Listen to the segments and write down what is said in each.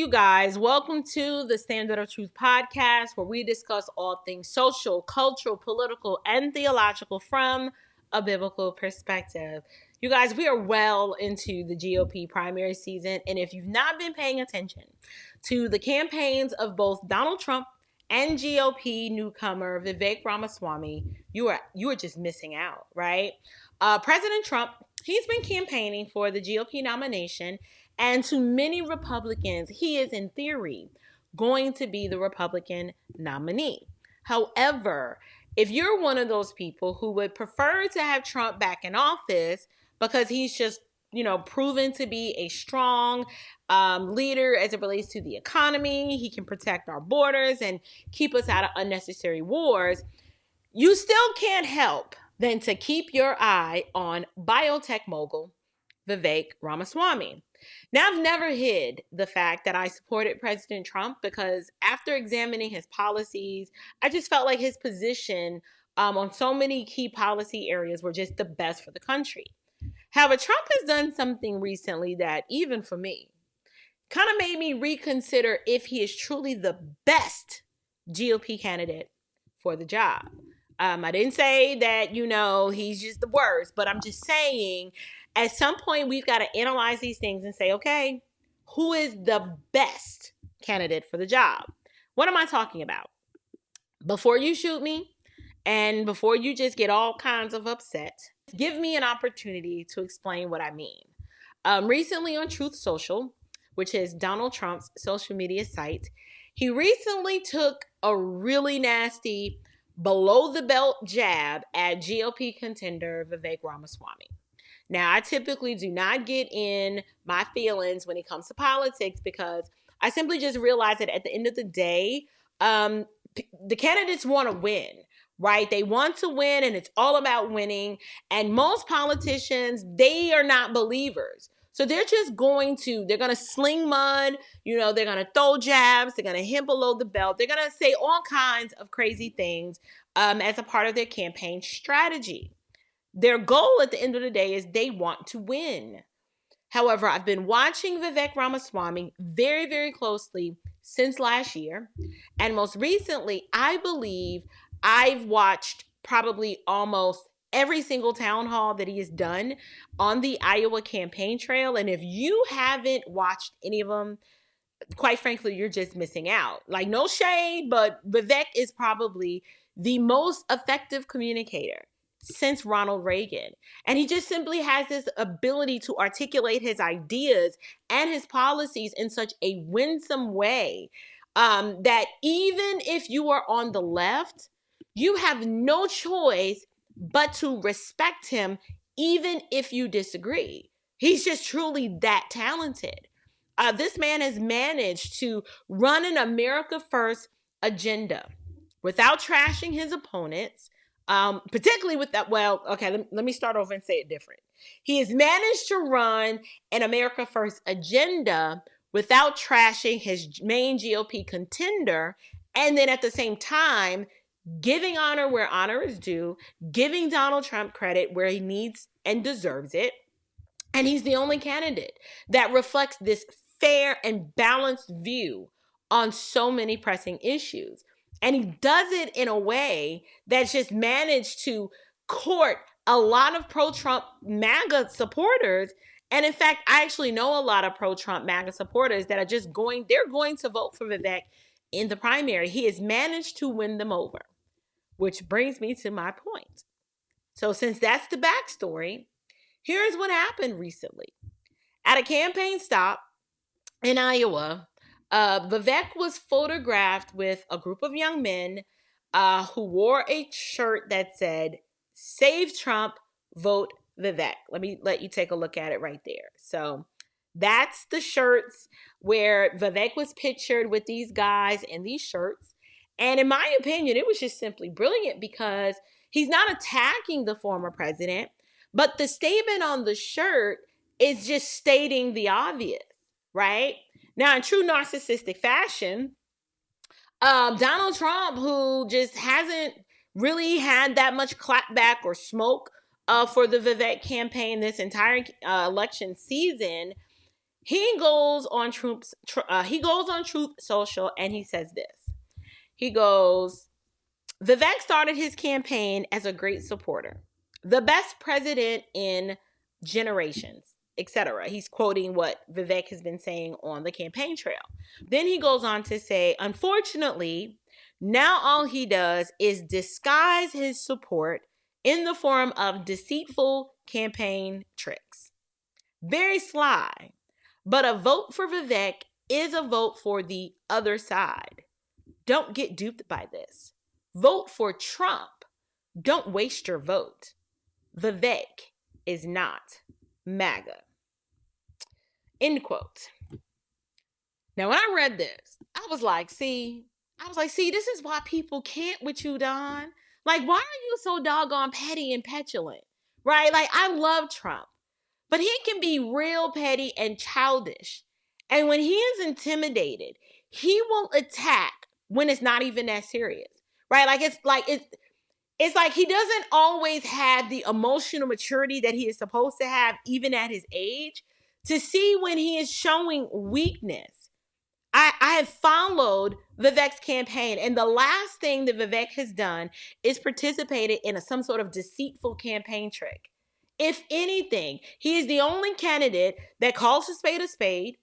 you guys. Welcome to the Standard of Truth podcast, where we discuss all things social, cultural, political, and theological from a biblical perspective. You guys, we are well into the GOP primary season, and if you've not been paying attention to the campaigns of both Donald Trump and GOP newcomer Vivek Ramaswamy, you are just missing out, right? President Trump, he's been campaigning for the GOP nomination, and to many Republicans, he is, in theory, going to be the Republican nominee. However, if you're one of those people who would prefer to have Trump back in office because he's just, proven to be a strong leader as it relates to the economy, he can protect our borders and keep us out of unnecessary wars, you still can't help than to keep your eye on biotech mogul Vivek Ramaswamy. Now, I've never hid the fact that I supported President Trump because after examining his policies, I just felt like his position on so many key policy areas were just the best for the country. However, Trump has done something recently that, even for me, kind of made me reconsider if he is truly the best GOP candidate for the job. I didn't say that, he's just the worst, but I'm just saying at some point we've got to analyze these things and say, okay, who is the best candidate for the job? What am I talking about? Before you shoot me and before you just get all kinds of upset, give me an opportunity to explain what I mean. Recently on Truth Social, which is Donald Trump's social media site, he recently took a really nasty below the belt jab at GOP contender Vivek Ramaswamy. Now, I typically do not get in my feelings when it comes to politics because I simply just realize that at the end of the day, the candidates want to win, right? They want to win and it's all about winning. And most politicians, they are not believers. So they're going to sling mud, they're going to throw jabs, they're going to hit below the belt. They're going to say all kinds of crazy things as a part of their campaign strategy. Their goal at the end of the day is they want to win. However, I've been watching Vivek Ramaswamy very, very closely since last year. And most recently, I believe I've watched probably almost every single town hall that he has done on the Iowa campaign trail. And if you haven't watched any of them, quite frankly, you're just missing out. Like, no shade, but Vivek is probably the most effective communicator since Ronald Reagan. And he just simply has this ability to articulate his ideas and his policies in such a winsome way that even if you are on the left, you have no choice but to respect him, even if you disagree. He's just truly that talented. This man has managed to run an America First agenda without trashing his opponents, particularly with that. Well, okay, let me start over and say it different. He has managed to run an America First agenda without trashing his main GOP contender, and then at the same time, giving honor where honor is due, giving Donald Trump credit where he needs and deserves it. And he's the only candidate that reflects this fair and balanced view on so many pressing issues. And he does it in a way that's just managed to court a lot of pro-Trump MAGA supporters. And in fact, I actually know a lot of pro-Trump MAGA supporters that are they're going to vote for Vivek in the primary. He has managed to win them over, which brings me to my point. So since that's the backstory, here's what happened recently. At a campaign stop in Iowa, Vivek was photographed with a group of young men who wore a shirt that said, "Save Trump, vote Vivek." Let me let you take a look at it right there. So that's the shirts where Vivek was pictured with these guys in these shirts. And in my opinion, it was just simply brilliant because he's not attacking the former president, but the statement on the shirt is just stating the obvious, right? Now, in true narcissistic fashion, Donald Trump, who just hasn't really had that much clapback or smoke for the Vivek campaign this entire election season, He goes on Truth Social and he says this. He goes, Vivek started his campaign as a great supporter, the best president in generations, etc. He's quoting what Vivek has been saying on the campaign trail. Then he goes on to say, unfortunately, now all he does is disguise his support in the form of deceitful campaign tricks. Very sly, but a vote for Vivek is a vote for the other side. Don't get duped by this. Vote for Trump. Don't waste your vote. Vivek is not MAGA. End quote. Now, when I read this, I was like, see, this is why people can't with you, Don. Like, why are you so doggone petty and petulant? Right? Like, I love Trump, but he can be real petty and childish. And when he is intimidated, he will attack when it's not even that serious. Right? It's like he doesn't always have the emotional maturity that he is supposed to have, even at his age, to see when he is showing weakness. I have followed Vivek's campaign, and the last thing that Vivek has done is participated in some sort of deceitful campaign trick. If anything, he is the only candidate that calls a spade,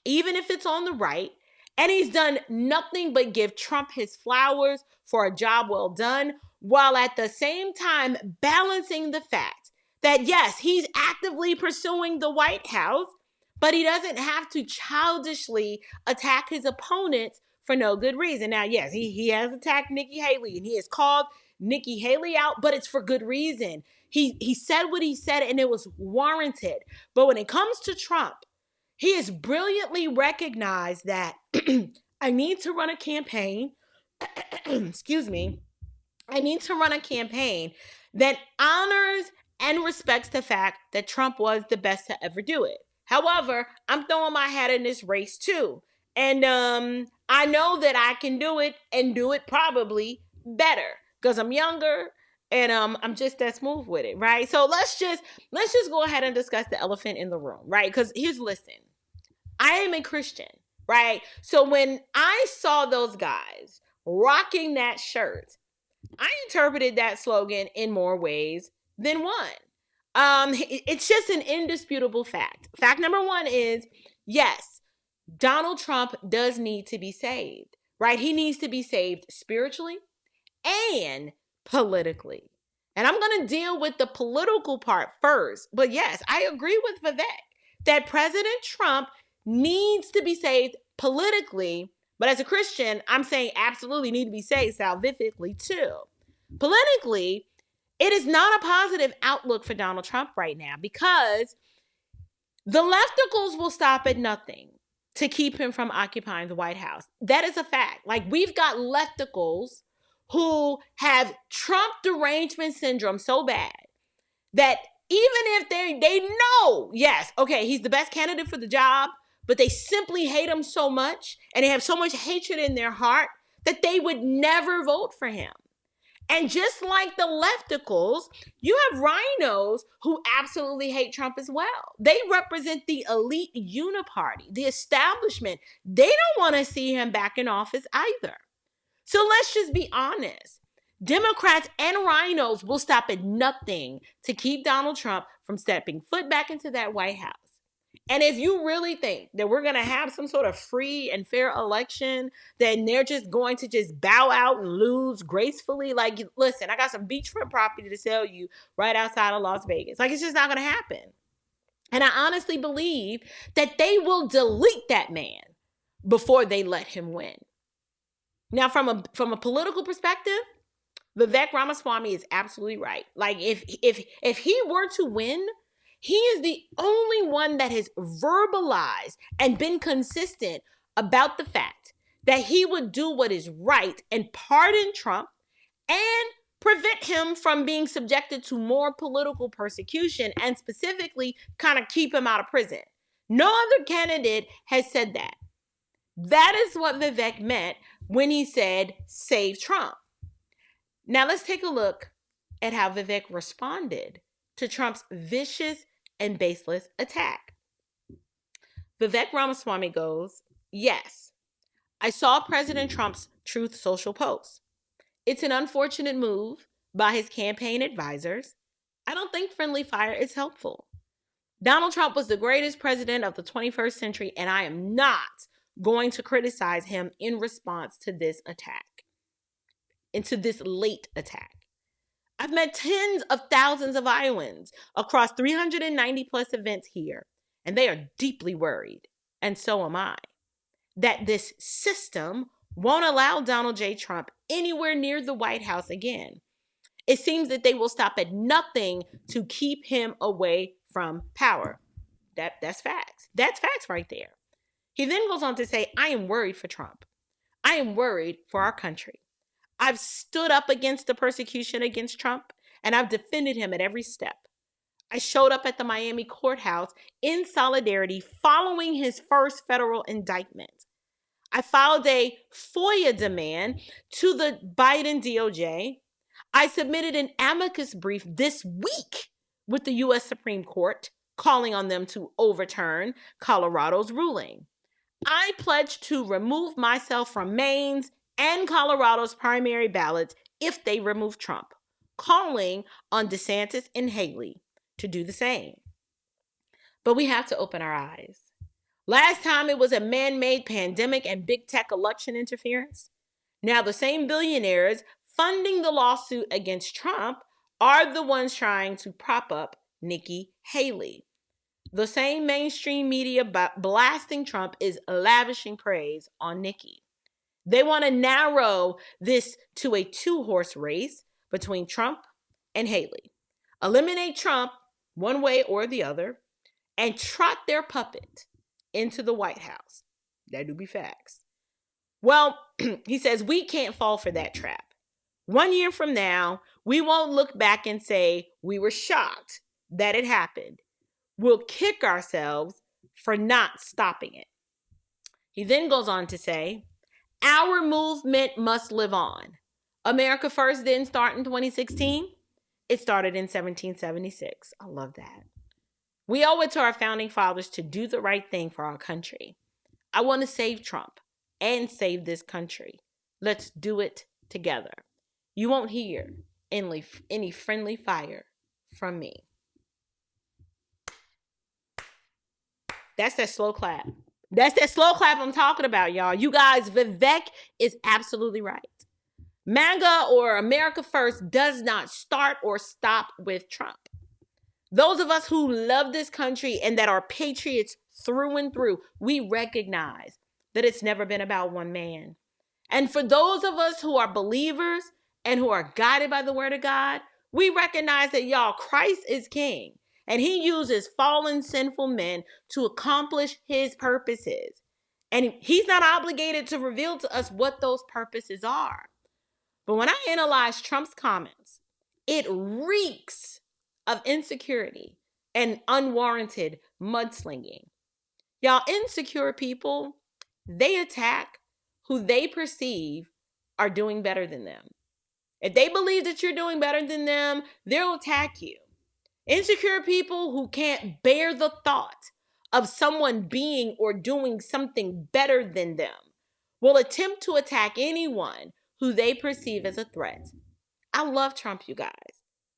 even if it's on the right, and he's done nothing but give Trump his flowers for a job well done, while at the same time balancing the fact that, yes, he's actively pursuing the White House, but he doesn't have to childishly attack his opponents for no good reason. Now, yes, he has attacked Nikki Haley and he has called Nikki Haley out, but it's for good reason. He said what he said and it was warranted. But when it comes to Trump, he has brilliantly recognized that I need to run a campaign. Excuse me. I need to run a campaign that honors and respects the fact that Trump was the best to ever do it. However, I'm throwing my hat in this race too. And I know that I can do it and do it probably better because I'm younger and I'm just that smooth with it, right? So let's just go ahead and discuss the elephant in the room, right? Because listen, I am a Christian, right? So when I saw those guys rocking that shirt, I interpreted that slogan in more ways than one. It's just an indisputable fact. Fact number one is, yes, Donald Trump does need to be saved, right? He needs to be saved spiritually and politically. And I'm going to deal with the political part first. But yes, I agree with Vivek that President Trump needs to be saved politically. But as a Christian, I'm saying absolutely need to be saved salvifically too. Politically, it is not a positive outlook for Donald Trump right now because the lefticals will stop at nothing to keep him from occupying the White House. That is a fact. Like, we've got lefticals who have Trump derangement syndrome so bad that even if they know, yes, okay, he's the best candidate for the job, but they simply hate him so much and they have so much hatred in their heart that they would never vote for him. And just like the lefticals, you have rhinos who absolutely hate Trump as well. They represent the elite uniparty, the establishment. They don't want to see him back in office either. So let's just be honest. Democrats and rhinos will stop at nothing to keep Donald Trump from stepping foot back into that White House. And if you really think that we're going to have some sort of free and fair election, then they're just going to just bow out and lose gracefully. Like, listen, I got some beachfront property to sell you right outside of Las Vegas. Like, it's just not going to happen. And I honestly believe that they will delete that man before they let him win. Now, from a political perspective, Vivek Ramaswamy is absolutely right. Like, if he were to win, he is the only one that has verbalized and been consistent about the fact that he would do what is right and pardon Trump and prevent him from being subjected to more political persecution and specifically kind of keep him out of prison. No other candidate has said that. That is what Vivek meant when he said, save Trump. Now let's take a look at how Vivek responded to Trump's vicious and baseless attack. Vivek Ramaswamy goes, yes, I saw President Trump's Truth Social post. It's an unfortunate move by his campaign advisors. I don't think friendly fire is helpful. Donald Trump was the greatest president of the 21st century, and I am not going to criticize him in response to this attack, and to this late attack. I've met tens of thousands of Iowans across 390 plus events here, and they are deeply worried, and so am I, that this system won't allow Donald J. Trump anywhere near the White House again. It seems that they will stop at nothing to keep him away from power. That's facts. That's facts right there. He then goes on to say, I am worried for Trump. I am worried for our country. I've stood up against the persecution against Trump, and I've defended him at every step. I showed up at the Miami courthouse in solidarity following his first federal indictment. I filed a FOIA demand to the Biden DOJ. I submitted an amicus brief this week with the U.S. Supreme Court, calling on them to overturn Colorado's ruling. I pledged to remove myself from Maine's and Colorado's primary ballots if they remove Trump, calling on DeSantis and Haley to do the same. But we have to open our eyes. Last time it was a man-made pandemic and big tech election interference. Now the same billionaires funding the lawsuit against Trump are the ones trying to prop up Nikki Haley. The same mainstream media blasting Trump is lavishing praise on Nikki. They want to narrow this to a two-horse race between Trump and Haley. Eliminate Trump one way or the other and trot their puppet into the White House. That do be facts. Well, he says we can't fall for that trap. 1 year from now, we won't look back and say we were shocked that it happened. We'll kick ourselves for not stopping it. He then goes on to say, our movement must live on. America First didn't start in 2016. It started in 1776. I love that. We owe it to our founding fathers to do the right thing for our country. I want to save Trump and save this country. Let's do it together. You won't hear any friendly fire from me. That's that slow clap. That's that slow clap I'm talking about, y'all. You guys, Vivek is absolutely right. MAGA or America First does not start or stop with Trump. Those of us who love this country and that are patriots through and through, we recognize that it's never been about one man. And for those of us who are believers and who are guided by the word of God, we recognize that, y'all, Christ is king. And he uses fallen, sinful men to accomplish his purposes. And he's not obligated to reveal to us what those purposes are. But when I analyze Trump's comments, it reeks of insecurity and unwarranted mudslinging. Y'all, insecure people, they attack who they perceive are doing better than them. If they believe that you're doing better than them, they'll attack you. Insecure people who can't bear the thought of someone being or doing something better than them will attempt to attack anyone who they perceive as a threat. I love Trump, you guys,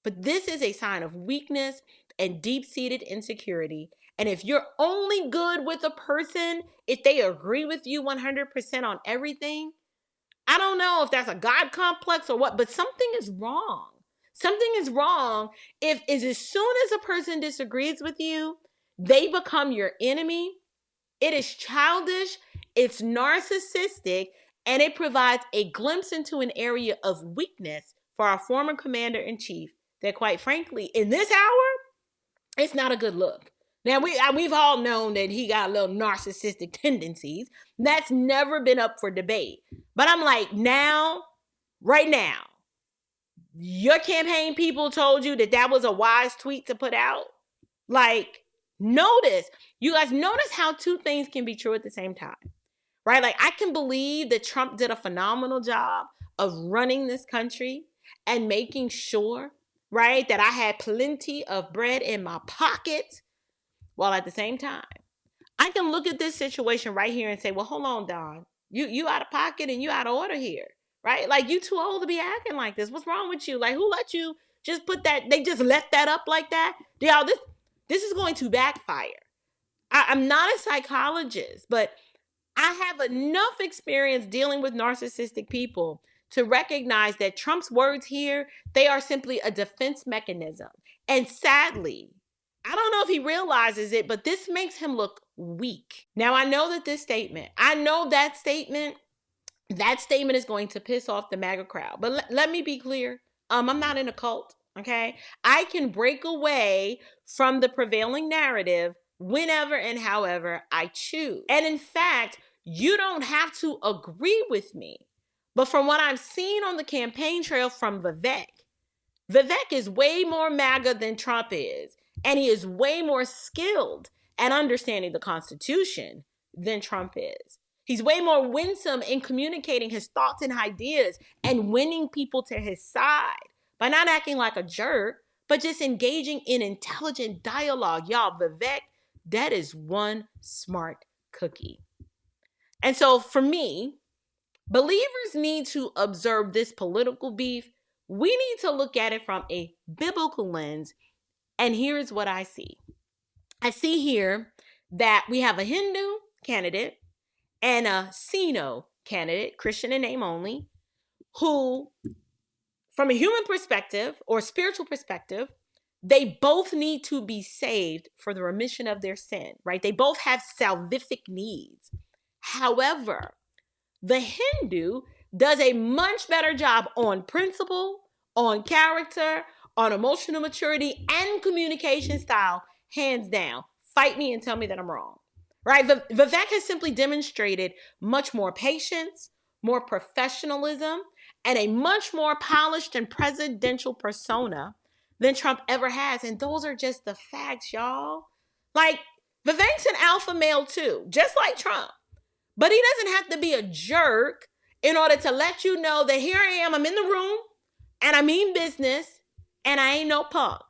but this is a sign of weakness and deep-seated insecurity. And if you're only good with a person if they agree with you 100% on everything, I don't know if that's a God complex or what, but something is wrong. Something is wrong if as soon as a person disagrees with you, they become your enemy. It is childish, it's narcissistic, and it provides a glimpse into an area of weakness for our former commander-in-chief that, quite frankly, in this hour, it's not a good look. Now, we've all known that he got a little narcissistic tendencies. That's never been up for debate. But I'm like, now, right now, your campaign people told you that that was a wise tweet to put out. Like, you guys notice how two things can be true at the same time, right? Like, I can believe that Trump did a phenomenal job of running this country and making sure, right, that I had plenty of bread in my pocket, while at the same time, I can look at this situation right here and say, well, hold on, Don. You out of pocket and you out of order here, right? Like, you too old to be acting like this. What's wrong with you? Like, who let you just put that? They just left that up like that. Y'all, this is going to backfire. I'm not a psychologist, but I have enough experience dealing with narcissistic people to recognize that Trump's words here, they are simply a defense mechanism. And sadly, I don't know if he realizes it, but this makes him look weak. Now, I know that that statement is going to piss off the MAGA crowd. But let me be clear. I'm not in a cult, okay? I can break away from the prevailing narrative whenever and however I choose. And in fact, you don't have to agree with me. But from what I've seen on the campaign trail from Vivek is way more MAGA than Trump is. And he is way more skilled at understanding the Constitution than Trump is. He's way more winsome in communicating his thoughts and ideas and winning people to his side by not acting like a jerk, but just engaging in intelligent dialogue. Y'all, Vivek, that is one smart cookie. And so for me, believers need to observe this political beef. We need to look at it from a biblical lens. And here's what I see. I see here that we have a Hindu candidate and a Sino candidate, Christian in name only, who, from a human perspective or spiritual perspective, they both need to be saved for the remission of their sin, right? They both have salvific needs. However, the Hindu does a much better job on principle, on character, on emotional maturity, and communication style, hands down. Fight me and tell me that I'm wrong. Right? Vivek has simply demonstrated much more patience, more professionalism, and a much more polished and presidential persona than Trump ever has. And those are just the facts, y'all. Like, Vivek's an alpha male too, just like Trump. But he doesn't have to be a jerk in order to let you know that here I am, I'm in the room, and I mean business, and I ain't no punk.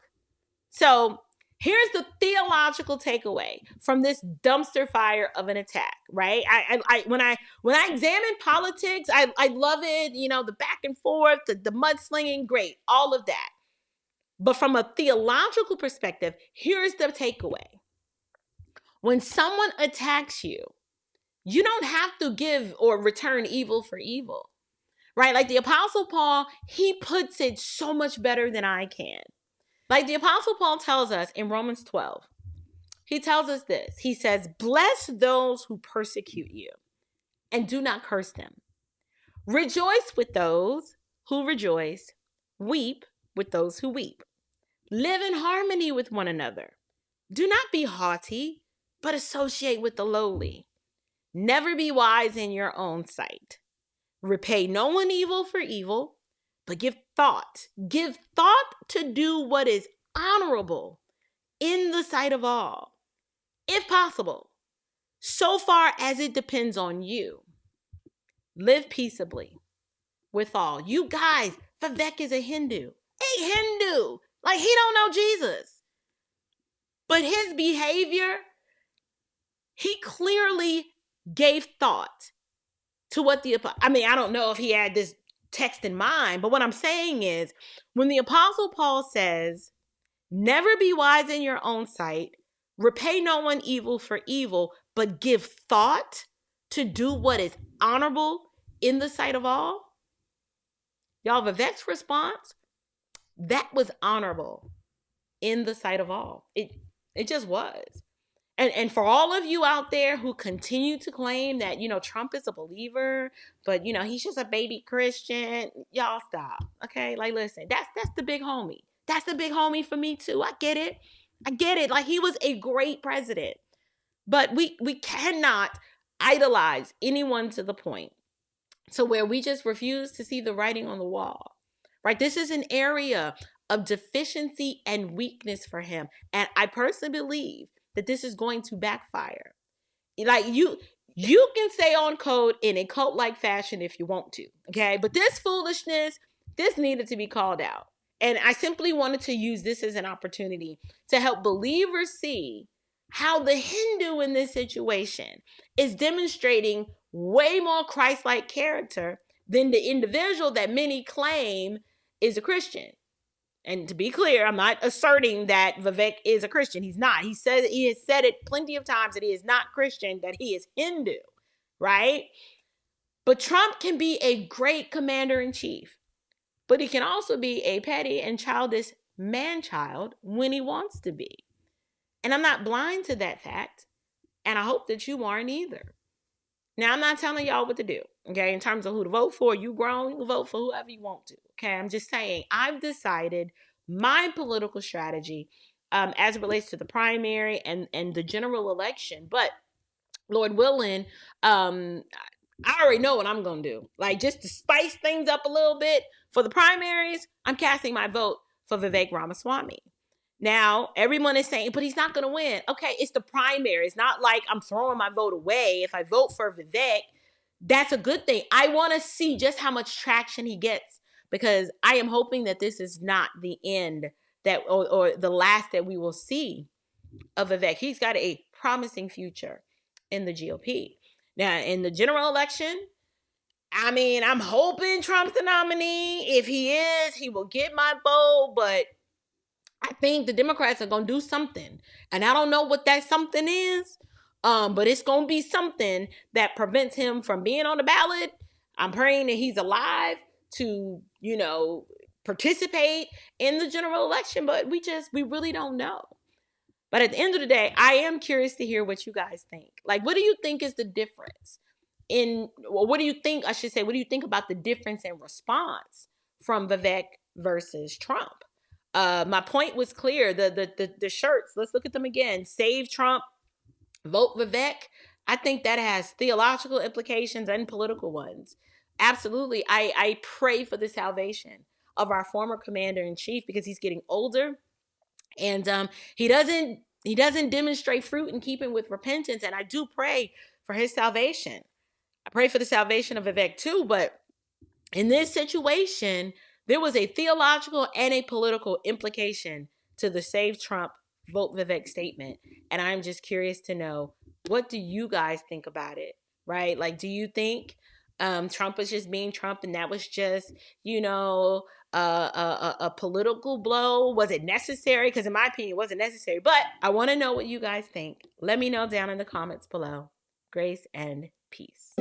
So here's the theological takeaway from this dumpster fire of an attack, right? When I examine politics, I love it, the back and forth, the mudslinging, great, all of that. But from a theological perspective, here's the takeaway. When someone attacks you, you don't have to give or return evil for evil, right? Like the Apostle Paul, he puts it so much better than I can. Like the Apostle Paul tells us in Romans 12, he tells us this. He says, bless those who persecute you and do not curse them. Rejoice with those who rejoice. Weep with those who weep. Live in harmony with one another. Do not be haughty, but associate with the lowly. Never be wise in your own sight. Repay no one evil for evil, but give thought to do what is honorable in the sight of all, if possible, so far as it depends on you. Live peaceably with all. You guys, Vivek is a Hindu. Like, he don't know Jesus. But his behavior, he clearly gave thought to what I don't know if he had this text in mind, but what I'm saying is, when the Apostle Paul says, never be wise in your own sight, repay no one evil for evil, but give thought to do what is honorable in the sight of all. Y'all, Vivek's response, that was honorable in the sight of all. It just was. And for all of you out there who continue to claim that, Trump is a believer, but, he's just a baby Christian, y'all stop, okay? Like, listen, that's the big homie. That's the big homie for me too. I get it. Like, he was a great president. But we cannot idolize anyone to the point to where we just refuse to see the writing on the wall, right? This is an area of deficiency and weakness for him. And I personally believe that this is going to backfire. Like, you can stay on code in a cult-like fashion if you want to, okay? But this foolishness, this needed to be called out. And I simply wanted to use this as an opportunity to help believers see how the Hindu in this situation is demonstrating way more Christ-like character than the individual that many claim is a Christian. And to be clear, I'm not asserting that Vivek is a Christian. He's not. He has said it plenty of times that he is not Christian, that he is Hindu, right? But Trump can be a great commander-in-chief, but he can also be a petty and childish man-child when he wants to be. And I'm not blind to that fact, and I hope that you aren't either. Now, I'm not telling y'all what to do, okay? In terms of who to vote for, you grown, you can vote for whoever you want to, okay? I'm just saying I've decided my political strategy as it relates to the primary and the general election. But Lord willing, I already know what I'm going to do. Like, just to spice things up a little bit, for the primaries, I'm casting my vote for Vivek Ramaswamy. Now, everyone is saying, but he's not going to win. Okay, it's the primary. It's not like I'm throwing my vote away. If I vote for Vivek, that's a good thing. I want to see just how much traction he gets, because I am hoping that this is not the end that or the last that we will see of Vivek. He's got a promising future in the GOP. Now, in the general election, I mean, I'm hoping Trump's the nominee. If he is, he will get my vote, but I think the Democrats are going to do something. And I don't know what that something is, but it's going to be something that prevents him from being on the ballot. I'm praying that he's alive to, participate in the general election, but we really don't know. But at the end of the day, I am curious to hear what you guys think. Like, what do you think is the difference what do you think about the difference in response from Vivek versus Trump? My point was clear. The shirts, let's look at them again. Save Trump, vote Vivek. I think that has theological implications and political ones. Absolutely. I pray for the salvation of our former commander-in-chief, because he's getting older, and he doesn't demonstrate fruit in keeping with repentance. And I do pray for his salvation. I pray for the salvation of Vivek too, but in this situation, there was a theological and a political implication to the Save Trump, Vote Vivek statement. And I'm just curious to know, what do you guys think about it, right? Like, do you think Trump was just being Trump and that was just, a political blow? Was it necessary? Because in my opinion, it wasn't necessary. But I want to know what you guys think. Let me know down in the comments below. Grace and peace.